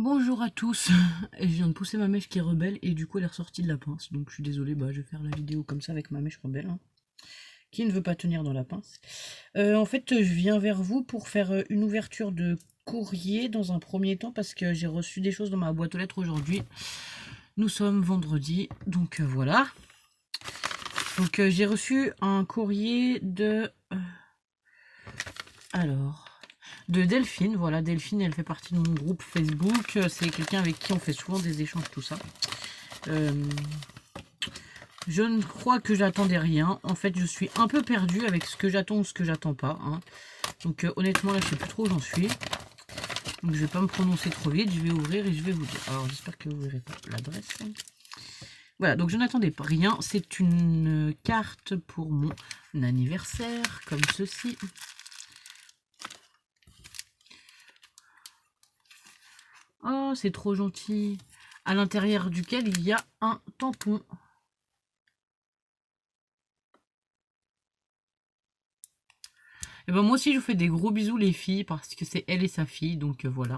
Bonjour à tous, je viens de pousser ma mèche qui est rebelle et du coup elle est ressortie de la pince, donc je suis désolée, je vais faire la vidéo comme ça avec ma mèche rebelle, hein, qui ne veut pas tenir dans la pince. En fait je viens vers vous pour faire une ouverture de courrier dans un premier temps parce que j'ai reçu des choses dans ma boîte aux lettres aujourd'hui. Nous sommes vendredi, donc voilà. Donc j'ai reçu un courrier de... alors... de Delphine, voilà, Delphine elle fait partie de mon groupe Facebook, c'est quelqu'un avec qui on fait souvent des échanges, tout ça. Je ne crois que j'attendais rien. En fait, je suis un peu perdue avec ce que j'attends ou ce que j'attends pas, hein. Donc honnêtement, là, je sais plus trop où j'en suis. Donc je vais pas me prononcer trop vite. Je vais ouvrir et je vais vous dire. Alors j'espère que vous verrez pas l'adresse. Voilà, donc je n'attendais pas rien. C'est une carte pour mon anniversaire, comme ceci. Oh, c'est trop gentil. À l'intérieur duquel il y a un tampon. Et ben moi aussi je vous fais des gros bisous les filles parce que c'est elle et sa fille, donc voilà.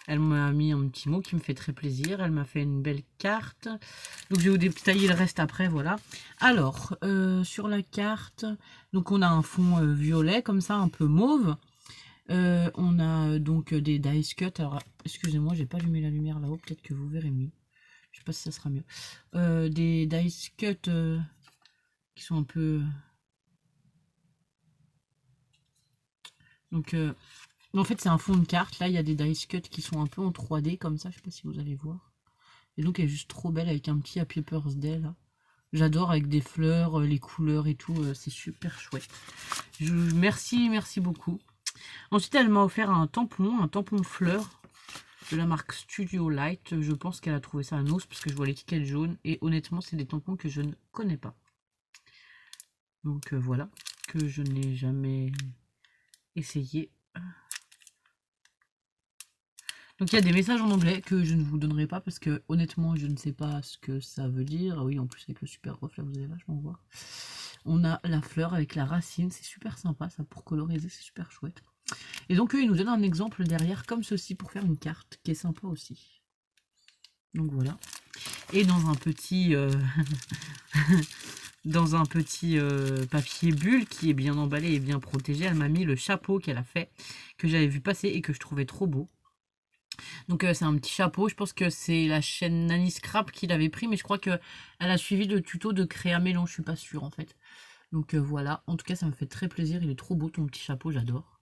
Elle m'a mis un petit mot qui me fait très plaisir, elle m'a fait une belle carte. Donc je vais vous détailler le reste après, voilà. Alors, sur la carte, donc on a un fond violet comme ça, un peu mauve. On a donc des dice cut. Alors excusez-moi, j'ai pas allumé la lumière là-haut, peut-être que vous verrez mieux. Je sais pas si ça sera mieux. Des dice cut qui sont un peu... Donc, en fait, c'est un fond de carte. Là, il y a des dice cut qui sont un peu en 3D comme ça. Je sais pas si vous allez voir. Et donc, elle est juste trop belle avec un petit Happy Birthday là. J'adore avec des fleurs, les couleurs et tout. C'est super chouette. Merci, merci beaucoup. Ensuite, elle m'a offert un tampon fleur de la marque Studio Light. Je pense qu'elle a trouvé ça à Nos parce que je vois l'étiquette jaune. Et honnêtement, c'est des tampons que je ne connais pas. Donc voilà, que je n'ai jamais essayé. Donc il y a des messages en anglais que je ne vous donnerai pas parce que honnêtement je ne sais pas ce que ça veut dire. Ah oui, en plus avec le super reflet vous allez vachement voir. On a la fleur avec la racine, c'est super sympa ça pour coloriser, c'est super chouette. Et donc eux ils nous donnent un exemple derrière comme ceci pour faire une carte qui est sympa aussi. Donc voilà. Et dans un petit dans un petit papier bulle qui est bien emballé et bien protégé, elle m'a mis le chapeau qu'elle a fait, que j'avais vu passer et que je trouvais trop beau. Donc c'est un petit chapeau, je pense que c'est la chaîne Nanny Scrap qui l'avait pris, mais je crois qu'elle a suivi le tuto de Créa Mélange, je suis pas sûre en fait. Donc voilà, en tout cas ça me fait très plaisir, il est trop beau ton petit chapeau, j'adore.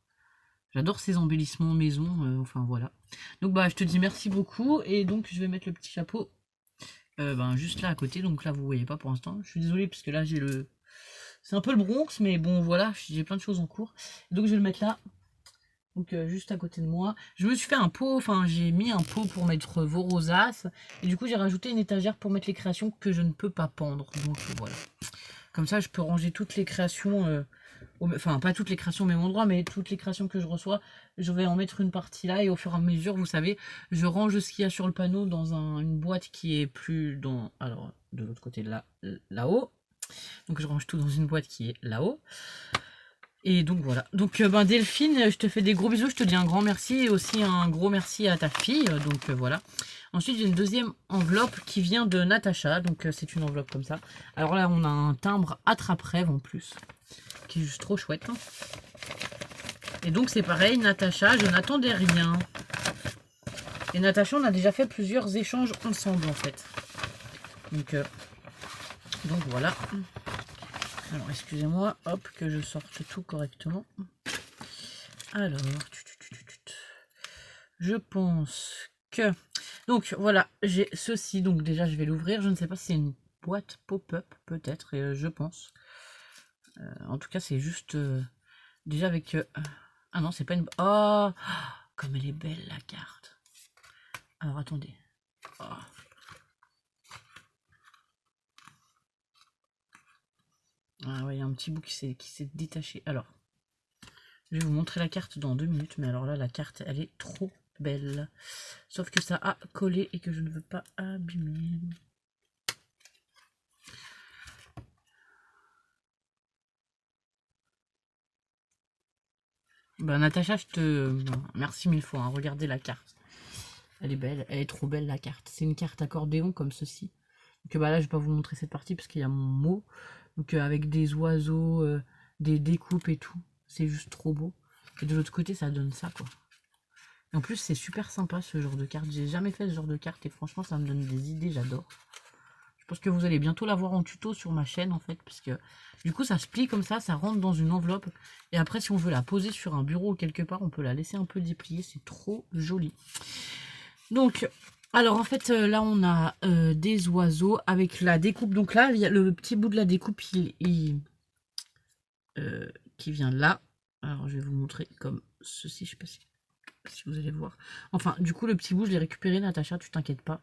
J'adore ces embellissements maison, enfin voilà. Donc je te dis merci beaucoup, et donc je vais mettre le petit chapeau juste là à côté, donc là vous voyez pas pour l'instant. Je suis désolée parce que là j'ai le... C'est un peu le Bronx, mais bon voilà, j'ai plein de choses en cours. Donc je vais le mettre là. Donc juste à côté de moi. Je me suis fait un pot, enfin j'ai mis un pot pour mettre vos rosaces. Et du coup j'ai rajouté une étagère pour mettre les créations que je ne peux pas pendre. Donc voilà. Comme ça je peux ranger toutes les créations, enfin pas toutes les créations au même endroit, mais toutes les créations que je reçois. Je vais en mettre une partie là et au fur et à mesure, vous savez, je range ce qu'il y a sur le panneau dans une boîte qui est plus dans... Alors de l'autre côté là-haut. Donc je range tout dans une boîte qui est là-haut. Et donc voilà. Donc Delphine, je te fais des gros bisous, je te dis un grand merci et aussi un gros merci à ta fille. Donc voilà. Ensuite j'ai une deuxième enveloppe qui vient de Natacha. Donc c'est une enveloppe comme ça. Alors là on a un timbre attrape-rêve en plus. Qui est juste trop chouette, hein. Et donc c'est pareil, Natacha, je n'attendais rien. Et Natacha, on a déjà fait plusieurs échanges ensemble en fait. Donc voilà. Alors excusez-moi, hop, que je sorte tout correctement. Alors, je pense que... Donc voilà, j'ai ceci, donc déjà je vais l'ouvrir. Je ne sais pas si c'est une boîte pop-up, peut-être, et je pense. En tout cas, c'est juste... déjà avec... ah non, c'est pas une... Oh, comme elle est belle la carte. Alors attendez. Oh. Ah ouais, il y a un petit bout qui s'est détaché. Alors, je vais vous montrer la carte dans 2 minutes, mais alors là, la carte, elle est trop belle. Sauf que ça a collé et que je ne veux pas abîmer. Natacha, je te... merci 1000 fois, hein, regardez la carte. Elle est belle, elle est trop belle la carte. C'est une carte accordéon comme ceci. Donc bah là, je vais pas vous montrer cette partie parce qu'il y a mon mot. Donc avec des oiseaux, des découpes et tout. C'est juste trop beau. Et de l'autre côté, ça donne ça, quoi. Et en plus, c'est super sympa ce genre de carte. J'ai jamais fait ce genre de carte et franchement, ça me donne des idées, j'adore. Je pense que vous allez bientôt la voir en tuto sur ma chaîne, en fait, parce que du coup, ça se plie comme ça rentre dans une enveloppe. Et après, si on veut la poser sur un bureau ou quelque part, on peut la laisser un peu déplier. C'est trop joli. Donc, alors en fait, là, on a des oiseaux avec la découpe. Donc là, il y a le petit bout de la découpe qui vient là. Alors, je vais vous montrer comme ceci. Je sais pas si vous allez voir. Enfin, du coup, le petit bout, je l'ai récupéré, Natacha, tu t'inquiètes pas.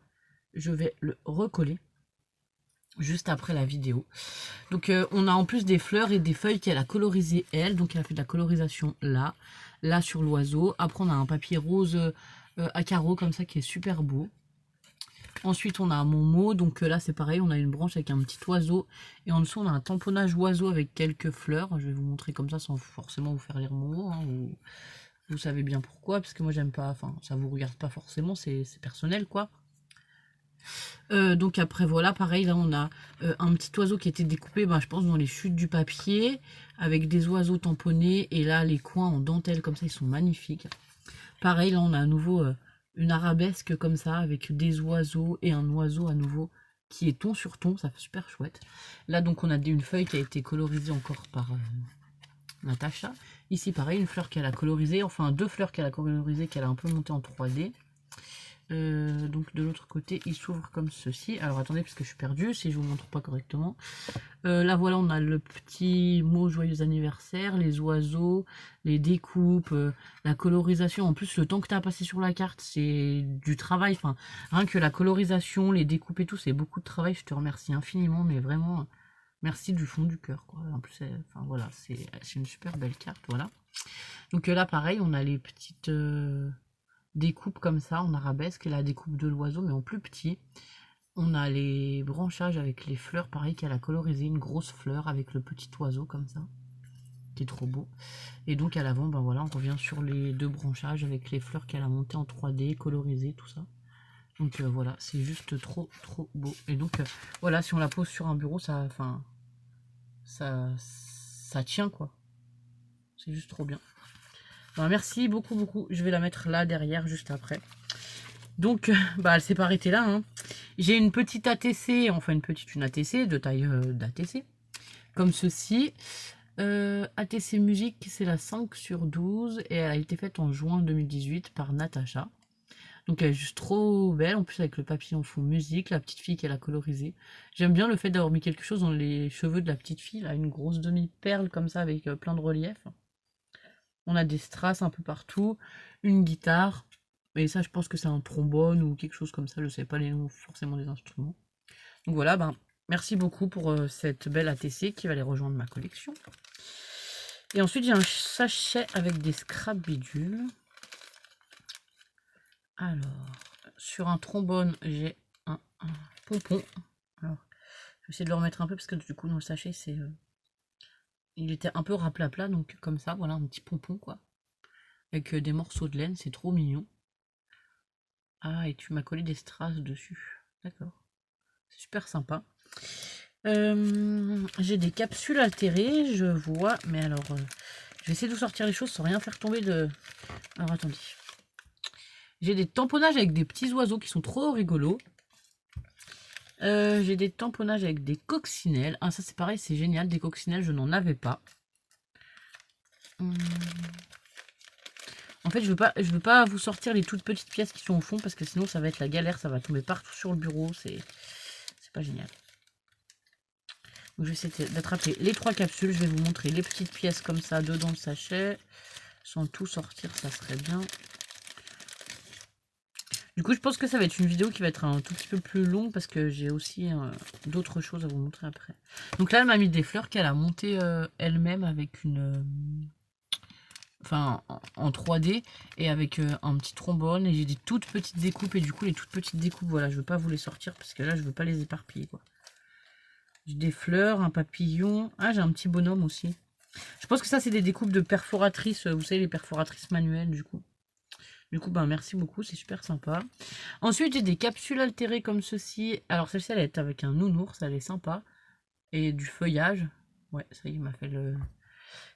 Je vais le recoller juste après la vidéo. Donc, on a en plus des fleurs et des feuilles qu'elle a colorisées, elle. Donc, elle a fait de la colorisation là, là sur l'oiseau. Après, on a un papier rose à carreaux comme ça qui est super beau. Ensuite, on a mon mot. Donc là, c'est pareil, on a une branche avec un petit oiseau. Et en dessous, on a un tamponnage oiseau avec quelques fleurs. Je vais vous montrer comme ça sans forcément vous faire lire mon mot. Hein, vous savez bien pourquoi, parce que moi, j'aime pas... Enfin, ça vous regarde pas forcément, c'est personnel, quoi. Donc après, voilà, pareil, là, on a un petit oiseau qui a été découpé, je pense, dans les chutes du papier, avec des oiseaux tamponnés. Et là, les coins en dentelle, comme ça, ils sont magnifiques. Pareil, là, on a à nouveau... une arabesque comme ça avec des oiseaux et un oiseau à nouveau qui est ton sur ton, ça fait super chouette. Là donc on a une feuille qui a été colorisée encore par Natacha. Ici pareil, une fleur qu'elle a colorisée, enfin deux fleurs qu'elle a colorisées qu'elle a un peu montées en 3D. Donc de l'autre côté il s'ouvre comme ceci. Alors attendez parce que je suis perdue si je vous montre pas correctement. Là voilà, on a le petit mot joyeux anniversaire, les oiseaux, les découpes, la colorisation. En plus le temps que tu as passé sur la carte c'est du travail, enfin rien que la colorisation, les découpes et tout, c'est beaucoup de travail. Je te remercie infiniment, mais vraiment merci du fond du cœur, quoi. En plus enfin voilà, c'est une super belle carte, voilà. Donc là pareil, on a les petites découpes comme ça en arabesque et la découpe de l'oiseau mais en plus petit. On a les branchages avec les fleurs, pareil qu'elle a colorisé, une grosse fleur avec le petit oiseau comme ça, qui est trop beau. Et donc à l'avant, voilà, on revient sur les deux branchages avec les fleurs qu'elle a montées en 3D, colorisées, tout ça. Donc voilà, c'est juste trop beau. Et donc voilà, si on la pose sur un bureau, ça tient quoi. C'est juste trop bien. Merci beaucoup. Je vais la mettre là derrière juste après. Donc elle s'est pas arrêtée là, hein. J'ai une petite ATC, enfin une ATC de taille d'ATC, comme ceci. ATC musique, c'est la 5/12 et elle a été faite en juin 2018 par Natacha. Donc elle est juste trop belle, en plus avec le papillon fond musique, la petite fille qu'elle a colorisée. J'aime bien le fait d'avoir mis quelque chose dans les cheveux de la petite fille, là, une grosse demi-perle comme ça avec plein de relief. On a des strass un peu partout, une guitare. Mais ça, je pense que c'est un trombone ou quelque chose comme ça. Je ne sais pas les noms forcément des instruments. Donc voilà, merci beaucoup pour cette belle ATC qui va aller rejoindre ma collection. Et ensuite, j'ai un sachet avec des scrap bidules. Alors, sur un trombone, j'ai un pompon. Alors, je vais essayer de le remettre un peu parce que du coup, dans le sachet, il était un peu raplapla. Donc comme ça, voilà, un petit pompon, quoi. Avec des morceaux de laine, c'est trop mignon. Ah, et tu m'as collé des strass dessus. D'accord. C'est super sympa. J'ai des capsules altérées, je vois. Mais alors, je vais essayer de vous sortir les choses sans rien faire tomber de... Alors, attendez. J'ai des tamponnages avec des petits oiseaux qui sont trop rigolos. J'ai des tamponnages avec des coccinelles. Ah, ça, c'est pareil, c'est génial. Des coccinelles, je n'en avais pas. En fait, je veux pas vous sortir les toutes petites pièces qui sont au fond parce que sinon ça va être la galère, ça va tomber partout sur le bureau, c'est pas génial. Donc je vais essayer d'attraper les 3 capsules, je vais vous montrer les petites pièces comme ça dedans le sachet, sans tout sortir, ça serait bien. Du coup, je pense que ça va être une vidéo qui va être un tout petit peu plus longue parce que j'ai aussi d'autres choses à vous montrer après. Donc là, elle m'a mis des fleurs qu'elle a montées elle-même avec une... Enfin, en 3D et avec un petit trombone. Et j'ai des toutes petites découpes. Et du coup, les toutes petites découpes, voilà, je veux pas vous les sortir parce que là, je veux pas les éparpiller, quoi. J'ai des fleurs, un papillon. Ah, j'ai un petit bonhomme aussi. Je pense que ça, c'est des découpes de perforatrices. Vous savez, les perforatrices manuelles, du coup. Du coup, ben, merci beaucoup, c'est super sympa. Ensuite, j'ai des capsules altérées comme ceci. Alors, celle-ci, elle est avec un nounours, elle est sympa. Et du feuillage. Ouais, ça y est, il m'a fait le...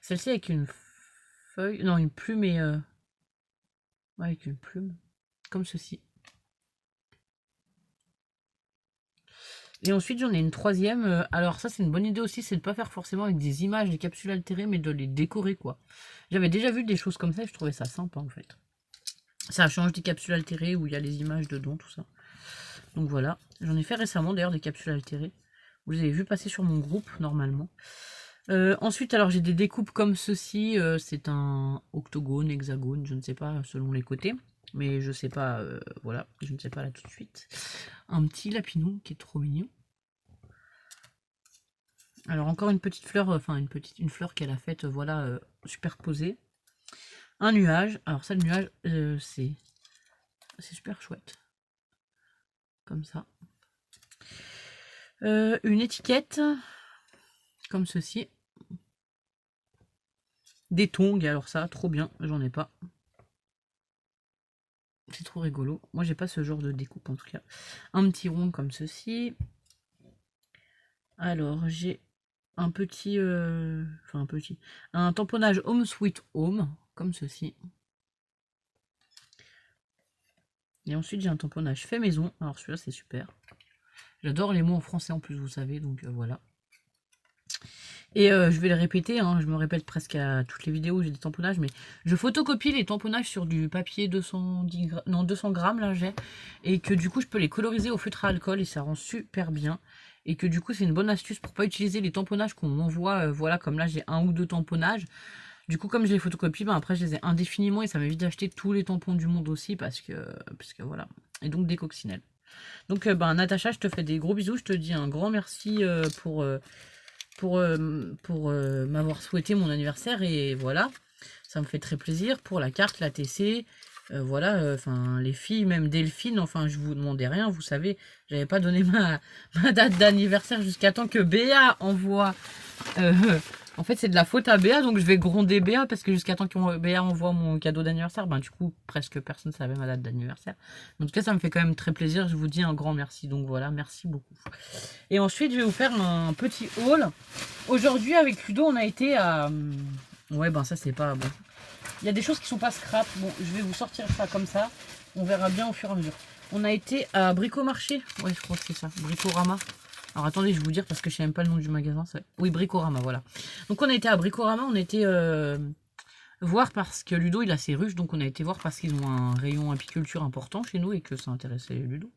Celle-ci avec une feuille... Non, une plume et... Ouais, avec une plume. Comme ceci. Et ensuite, j'en ai une troisième. Alors ça, c'est une bonne idée aussi, c'est de ne pas faire forcément avec des images, des capsules altérées, mais de les décorer, quoi. J'avais déjà vu des choses comme ça et je trouvais ça sympa, en fait. Ça change des capsules altérées où il y a les images dedans, tout ça. Donc voilà. J'en ai fait récemment, d'ailleurs, des capsules altérées. Vous avez vu passer sur mon groupe, normalement. Ensuite, alors j'ai des découpes comme ceci. C'est un octogone, hexagone, je ne sais pas, selon les côtés. Mais je sais pas, voilà, je ne sais pas là tout de suite. Un petit lapinou qui est trop mignon. Alors encore une petite fleur, enfin une fleur qu'elle a faite, voilà, superposée. Un nuage. Alors ça, le nuage, c'est super chouette. Comme ça. Une étiquette, comme ceci. Des tongs, alors ça, trop bien, j'en ai pas. C'est trop rigolo. Moi, j'ai pas ce genre de découpe en tout cas. Un petit rond comme ceci. Alors, j'ai un petit... Enfin, un petit... Un tamponnage Home Sweet Home, comme ceci. Et ensuite, j'ai un tamponnage fait maison. Alors, celui-là, c'est super. J'adore les mots en français en plus, vous savez, donc voilà. Et je vais le répéter, hein, je me répète presque à toutes les vidéos où j'ai des tamponnages, mais je photocopie les tamponnages sur du papier 200 grammes, là j'ai, et que du coup je peux les coloriser au feutre à alcool et ça rend super bien. Et que du coup c'est une bonne astuce pour pas utiliser les tamponnages qu'on m'envoie, voilà, comme là j'ai un ou deux tamponnages. Du coup comme je les photocopie, ben après je les ai indéfiniment et ça m'évite d'acheter tous les tampons du monde aussi parce que voilà. Et donc des coccinelles. Donc ben Natacha, je te fais des gros bisous, je te dis un grand merci pour m'avoir souhaité mon anniversaire et voilà, ça me fait très plaisir pour la carte, la TC, voilà, enfin les filles, même Delphine, enfin je vous demandais rien, vous savez, j'avais pas donné ma date d'anniversaire jusqu'à temps que Béa envoie, en fait c'est de la faute à Béa, donc je vais gronder Béa parce que jusqu'à temps que Béa envoie mon cadeau d'anniversaire, ben du coup presque personne ne savait ma date d'anniversaire. En tout cas ça me fait quand même très plaisir, je vous dis un grand merci, donc voilà, merci beaucoup. Et ensuite je vais vous faire un petit haul. Aujourd'hui avec Ludo on a été à... Ouais ben ça c'est pas bon. Il y a des choses qui sont pas scrap, bon je vais vous sortir ça comme ça, on verra bien au fur et à mesure. On a été à Bricomarché, ouais je crois que c'est ça, Bricorama. Alors attendez, je vais vous dire parce que je sais même pas le nom du magasin. Oui, Bricorama, voilà. Donc on a été à Bricorama, on a été voir parce que Ludo il a ses ruches, donc on a été voir parce qu'ils ont un rayon apiculture important chez nous et que ça intéressait Ludo.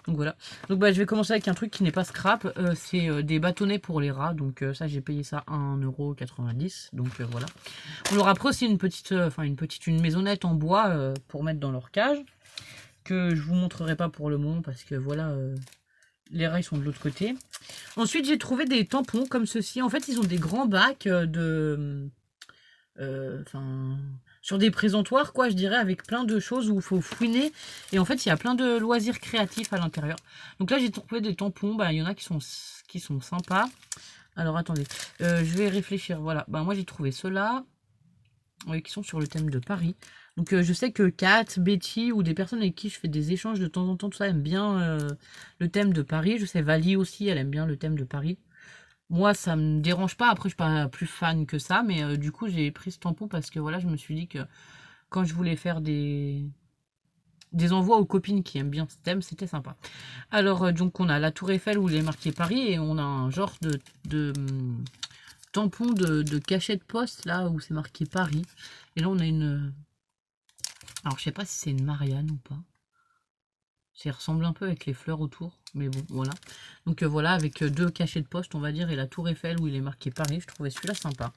Donc voilà. Donc bah, je vais commencer avec un truc qui n'est pas scrap, c'est des bâtonnets pour les rats. Donc ça j'ai payé ça 1,90 €. Donc voilà. On leur a pris aussi une petite, une maisonnette en bois pour mettre dans leur cage. Que je vous montrerai pas pour le moment parce que voilà, les rats ils sont de l'autre côté. Ensuite j'ai trouvé des tampons comme ceci. En fait ils ont des grands bacs sur des présentoirs quoi je dirais, avec plein de choses où il faut fouiner et en fait il y a plein de loisirs créatifs à l'intérieur. Donc là j'ai trouvé des tampons, bah il y en a qui sont sympas. Alors attendez, je vais réfléchir. Voilà, bah moi j'ai trouvé ceux-là qui sont sur le thème de Paris. Donc je sais que Kat, Betty ou des personnes avec qui je fais des échanges de temps en temps, tout ça, aiment bien le thème de Paris. Je sais Vali aussi, elle aime bien le thème de Paris. Moi, ça me dérange pas. Après, je suis pas plus fan que ça, mais du coup, j'ai pris ce tampon parce que voilà, je me suis dit que quand je voulais faire des envois aux copines qui aiment bien ce thème, c'était sympa. Alors, donc, on a la Tour Eiffel où il est marqué Paris et on a un genre de tampon de cachet de poste là où c'est marqué Paris. Et là, on a une... Alors, je sais pas si c'est une Marianne ou pas. Ça ressemble un peu avec les fleurs autour, mais bon, voilà. Donc voilà, avec deux cachets de poste, on va dire, et la Tour Eiffel où il est marqué Paris. Je trouvais celui-là sympa.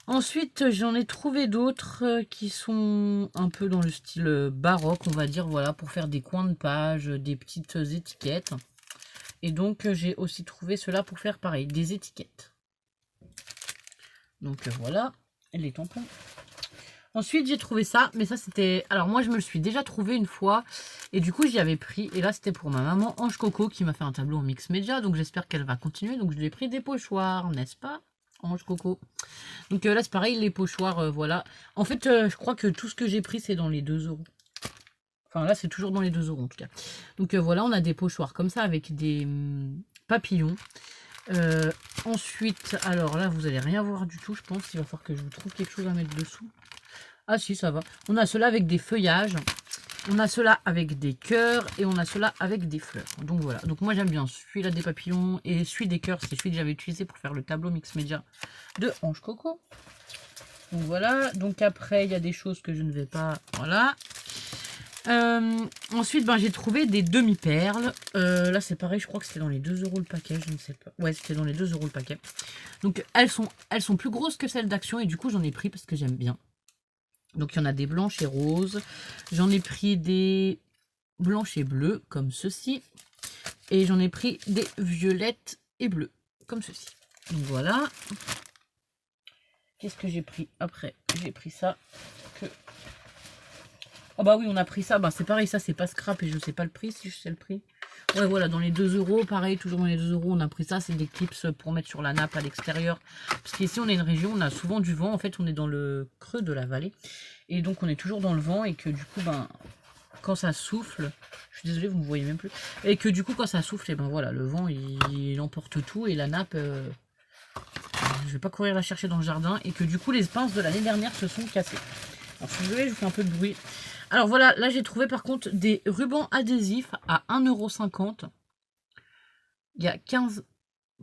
Ensuite, j'en ai trouvé d'autres qui sont un peu dans le style baroque, on va dire, voilà, pour faire des coins de page, des petites étiquettes. Et donc, j'ai aussi trouvé cela pour faire pareil, des étiquettes. Donc voilà, les tampons. Ensuite, j'ai trouvé ça, mais ça c'était... Alors moi, je me le suis déjà trouvé une fois, et du coup, j'y avais pris. Et là, c'était pour ma maman Ange Coco qui m'a fait un tableau en mix média, donc j'espère qu'elle va continuer. Donc je lui ai pris des pochoirs, n'est-ce pas, Orange coco. Donc là, c'est pareil, les pochoirs, voilà. En fait, je crois que tout ce que j'ai pris, c'est dans les 2 euros. Enfin, là, c'est toujours dans les 2 euros, en tout cas. Donc voilà, on a des pochoirs comme ça, avec des papillons. Ensuite, alors là, vous allez rien voir du tout, je pense. Il va falloir que je vous trouve quelque chose à mettre dessous. Ah si, ça va. On a cela avec des feuillages. On a cela avec des cœurs et on a cela avec des fleurs. Donc voilà. Donc moi j'aime bien celui-là des papillons et celui des cœurs, c'est celui que j'avais utilisé pour faire le tableau mix média de Ange Coco. Donc voilà. Donc après il y a des choses que je ne vais pas. Voilà. Ensuite ben, j'ai trouvé des demi-perles. Là c'est pareil, je crois que c'était dans les 2 euros le paquet, je ne sais pas. Ouais, c'était dans les 2 euros le paquet. Donc elles sont plus grosses que celles d'Action et du coup j'en ai pris parce que j'aime bien. Donc il y en a des blanches et roses. J'en ai pris des blanches et bleues, comme ceci. Et j'en ai pris des violettes et bleues, comme ceci. Donc voilà. Qu'est-ce que j'ai pris après? J'ai pris ça. Ah bah oui, on a pris ça. Bah c'est pareil, ça c'est pas scrap et je sais pas le prix, si je sais le prix. Ouais, voilà, dans les 2 euros, pareil, toujours dans les 2 euros, on a pris ça. C'est des clips pour mettre sur la nappe à l'extérieur. Parce qu'ici, on est une région, on a souvent du vent. En fait, on est dans le creux de la vallée. Et donc, on est toujours dans le vent et que du coup, ben, quand ça souffle, je suis désolée, vous ne me voyez même plus. Et que du coup, quand ça souffle, et ben voilà, le vent, il emporte tout. Et la nappe, je vais pas courir la chercher dans le jardin. Et que du coup, les pinces de l'année dernière se sont cassées. Alors, si vous voulez, je vous fais un peu de bruit. Alors voilà, là j'ai trouvé par contre des rubans adhésifs à 1,50 €. Il y a 15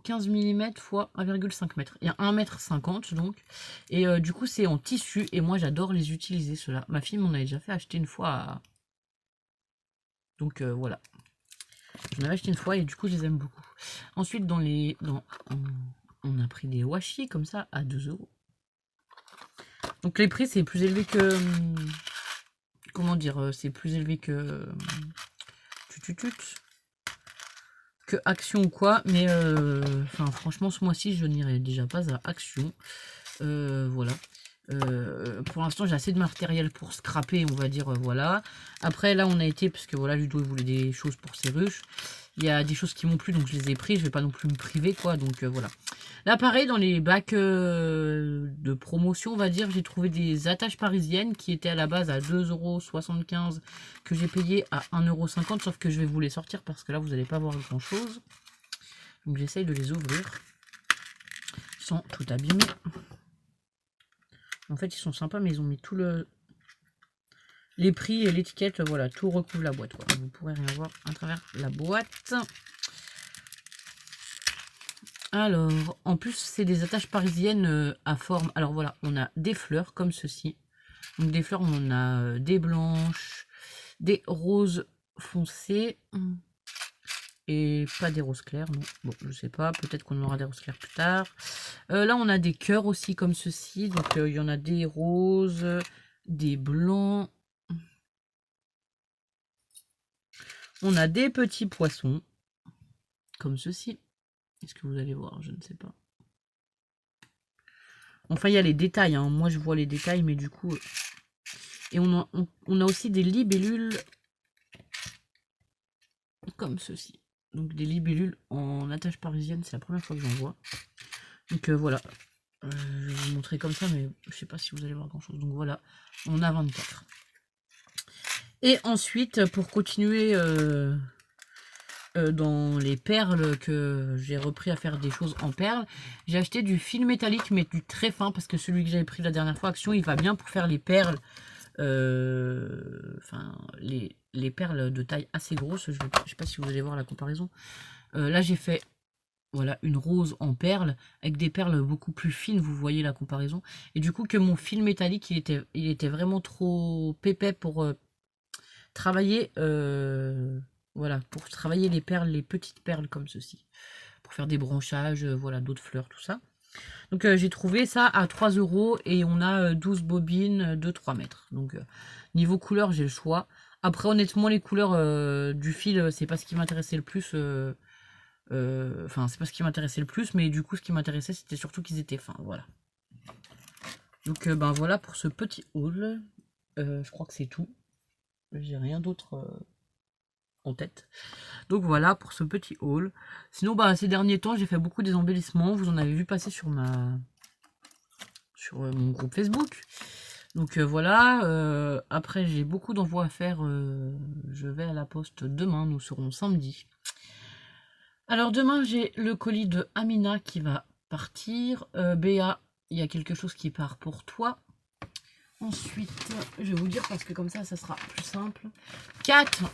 mm x 1,5 m. Il y a 1,50 m donc. Et du coup c'est en tissu et moi j'adore les utiliser ceux-là. Ma fille m'en avait déjà fait acheter une fois. Donc voilà. J'en avais acheté une fois et du coup je les aime beaucoup. Ensuite on a pris des washi comme ça à 2 €. Donc les prix c'est plus élevé que... Comment dire, c'est plus élevé que Action ou quoi, mais enfin franchement ce mois-ci je n'irai déjà pas à Action. Voilà. Pour l'instant j'ai assez de matériel pour scraper, on va dire, voilà. Après là on a été, parce que voilà, Ludo il voulait des choses pour ses ruches. Il y a des choses qui m'ont plu donc je les ai pris, je vais pas non plus me priver quoi, donc voilà. Là pareil, dans les bacs de promotion on va dire, j'ai trouvé des attaches parisiennes qui étaient à la base à 2,75 € que j'ai payé à 1,50 €, sauf que je vais vous les sortir parce que là vous n'allez pas voir grand chose. Donc j'essaye de les ouvrir sans tout abîmer. En fait ils sont sympas mais ils ont mis tout les prix et l'étiquette, voilà, tout recouvre la boîte quoi. Vous pourrez rien voir à travers la boîte. Alors, en plus, c'est des attaches parisiennes à forme. Alors voilà, on a des fleurs comme ceci. Donc des fleurs, on a des blanches, des roses foncées et pas des roses claires, non. Bon, je sais pas, peut-être qu'on aura des roses claires plus tard. Là, on a des cœurs aussi comme ceci. Donc il y en a des roses, des blancs. On a des petits poissons comme ceci. Est-ce que vous allez voir? Je ne sais pas. Enfin, il y a les détails. Hein. Moi, je vois les détails, mais du coup... Et on a aussi des libellules comme ceci. Donc, des libellules en attache parisienne. C'est la première fois que j'en vois. Donc, voilà. Je vais vous montrer comme ça, mais je sais pas si vous allez voir grand-chose. Donc, voilà. On a 24. Et ensuite, pour continuer... dans les perles, que j'ai repris à faire des choses en perles, j'ai acheté du fil métallique mais du très fin parce que celui que j'avais pris la dernière fois Action il va bien pour faire les perles, enfin les perles de taille assez grosse. Je sais pas si vous allez voir la comparaison. Là j'ai fait voilà une rose en perles avec des perles beaucoup plus fines, vous voyez la comparaison, et du coup que mon fil métallique il était vraiment trop épais pour travailler voilà, pour travailler les perles, les petites perles comme ceci. Pour faire des branchages, voilà, d'autres fleurs, tout ça. Donc j'ai trouvé ça à 3 € et on a 12 bobines de 3 mètres. Donc niveau couleur, j'ai le choix. Après, honnêtement, les couleurs du fil, c'est pas ce qui m'intéressait le plus. Enfin, c'est pas ce qui m'intéressait le plus, mais du coup, ce qui m'intéressait, c'était surtout qu'ils étaient fins. Voilà. Donc ben voilà pour ce petit haul. Je crois que c'est tout. J'ai rien d'autre. en tête. Donc voilà pour ce petit haul. Sinon, bah, ces derniers temps, j'ai fait beaucoup des embellissements. Vous en avez vu passer sur mon groupe Facebook. Donc voilà. Après, j'ai beaucoup d'envois à faire. Je vais à la poste demain. Nous serons samedi. Alors demain, j'ai le colis de Amina qui va partir. Béa, il y a quelque chose qui part pour toi. Ensuite, je vais vous dire parce que comme ça sera plus simple. 4,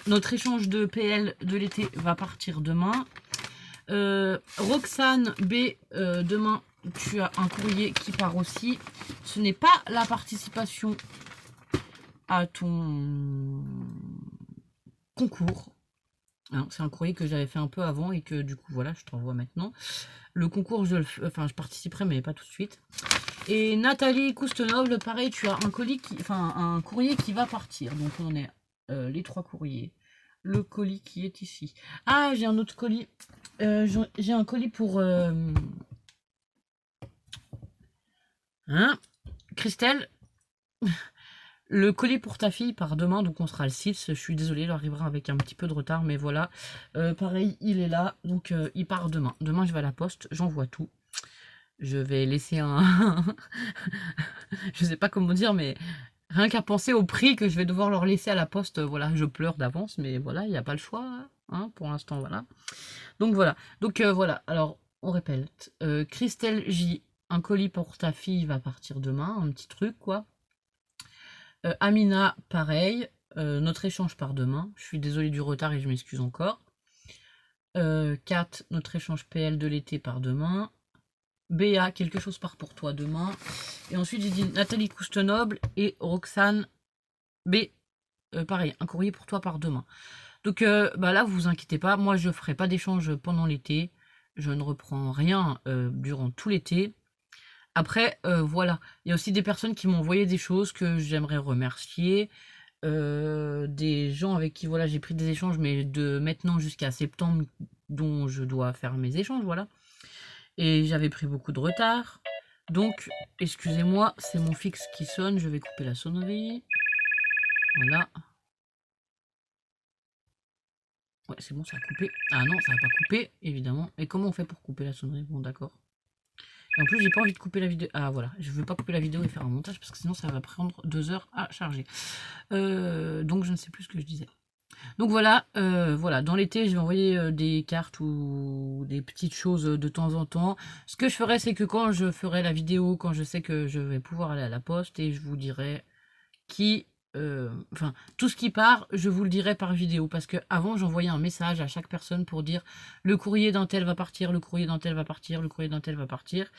notre échange de PL de l'été va partir demain. Roxane B, demain, tu as un courrier qui part aussi. Ce n'est pas la participation à ton concours. Hein, c'est un courrier que j'avais fait un peu avant et que du coup, voilà, je t'envoie maintenant. Le concours, je participerai, mais pas tout de suite. Et Nathalie Cousteneuve, pareil, tu as un un courrier qui va partir. Donc on est les 3 courriers. Le colis qui est ici. Ah, j'ai un autre colis. J'ai un colis pour Christelle. Le colis pour ta fille part demain, donc on sera le 6. Je suis désolée, il arrivera avec un petit peu de retard, mais voilà. Pareil, il est là, donc il part demain. Demain, je vais à la poste, j'envoie tout. Je vais laisser un... je sais pas comment dire, mais rien qu'à penser au prix que je vais devoir leur laisser à la poste, voilà, je pleure d'avance, mais voilà, il n'y a pas le choix, hein, pour l'instant, voilà. Donc voilà, voilà, alors on répète. Christelle J, un colis pour ta fille va partir demain, un petit truc, quoi. Amina, pareil, notre échange part demain. Je suis désolée du retard et je m'excuse encore. 4, notre échange PL de l'été part demain. Béa, quelque chose part pour toi demain. Et ensuite, j'ai dit Nathalie Coustenoble et Roxane B. Pareil, un courrier pour toi part demain. Donc bah là, vous vous inquiétez pas. Moi, je ferai pas d'échange pendant l'été. Je ne reprends rien durant tout l'été. Après, voilà. Il y a aussi des personnes qui m'ont envoyé des choses que j'aimerais remercier. Des gens avec qui voilà j'ai pris des échanges, mais de maintenant jusqu'à septembre, dont je dois faire mes échanges, voilà. Et j'avais pris beaucoup de retard. Donc, excusez-moi, c'est mon fixe qui sonne. Je vais couper la sonnerie. Voilà. Ouais, c'est bon, ça a coupé. Ah non, ça n'a pas coupé, évidemment. Et comment on fait pour couper la sonnerie? Bon, d'accord. Et en plus, j'ai pas envie de couper la vidéo. Ah voilà, je veux pas couper la vidéo et faire un montage parce que sinon ça va prendre 2 heures à charger. Donc je ne sais plus ce que je disais. Donc voilà, voilà, dans l'été, je vais envoyer des cartes ou des petites choses de temps en temps. Ce que je ferai, c'est que quand je ferai la vidéo, quand je sais que je vais pouvoir aller à la poste, et je vous dirai qui... Enfin, tout ce qui part, je vous le dirai par vidéo. Parce que avant, j'envoyais un message à chaque personne pour dire le courrier d'un tel va partir, le courrier d'un tel va partir, le courrier d'un tel va partir.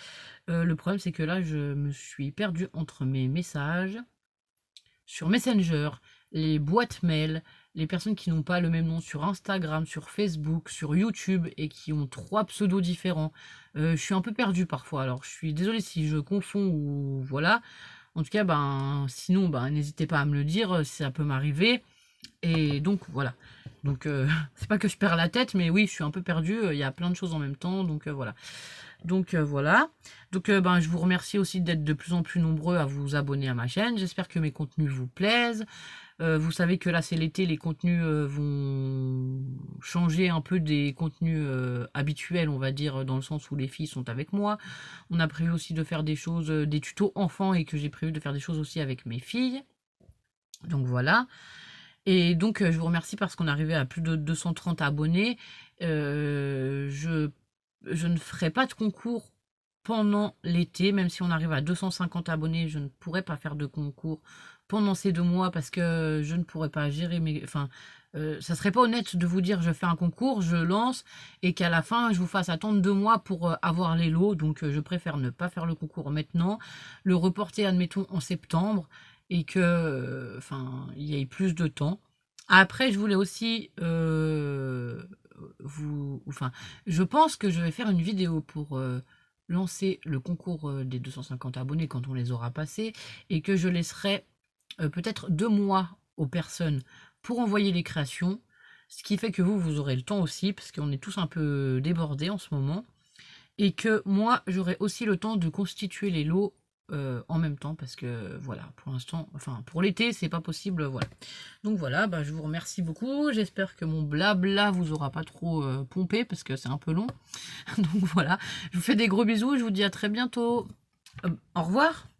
Le problème, c'est que là, je me suis perdue entre mes messages sur Messenger, les boîtes mail, les personnes qui n'ont pas le même nom sur Instagram, sur Facebook, sur YouTube et qui ont 3 pseudos différents. Je suis un peu perdue parfois, alors je suis désolée si je confonds ou voilà. En tout cas, ben, sinon, ben, n'hésitez pas à me le dire, ça peut m'arriver. Et donc, voilà. Donc, c'est pas que je perds la tête, mais oui, je suis un peu perdue. Il y a plein de choses en même temps, donc voilà. Donc voilà. Donc ben, je vous remercie aussi d'être de plus en plus nombreux à vous abonner à ma chaîne. J'espère que mes contenus vous plaisent. Vous savez que là c'est l'été, les contenus vont changer un peu des contenus habituels, on va dire, dans le sens où les filles sont avec moi. On a prévu aussi de faire des choses, des tutos enfants et que j'ai prévu de faire des choses aussi avec mes filles. Donc voilà. Et donc je vous remercie parce qu'on est arrivé à plus de 230 abonnés. Je ne ferai pas de concours pendant l'été, même si on arrive à 250 abonnés, je ne pourrai pas faire de concours pendant ces 2 mois parce que je ne pourrais pas gérer mes... Enfin, ça serait pas honnête de vous dire je fais un concours, je lance et qu'à la fin je vous fasse attendre 2 mois pour avoir les lots. Donc je préfère ne pas faire le concours maintenant, le reporter admettons en septembre et que enfin il y ait plus de temps. Après je voulais aussi je pense que je vais faire une vidéo pour lancer le concours des 250 abonnés quand on les aura passés et que je laisserai peut-être 2 mois aux personnes pour envoyer les créations, ce qui fait que vous aurez le temps aussi parce qu'on est tous un peu débordés en ce moment et que moi j'aurai aussi le temps de constituer les lots en même temps parce que voilà, pour l'instant, enfin pour l'été c'est pas possible, voilà. Donc voilà, bah, je vous remercie beaucoup, j'espère que mon blabla vous aura pas trop pompé parce que c'est un peu long. Donc voilà, je vous fais des gros bisous, je vous dis à très bientôt. Au revoir.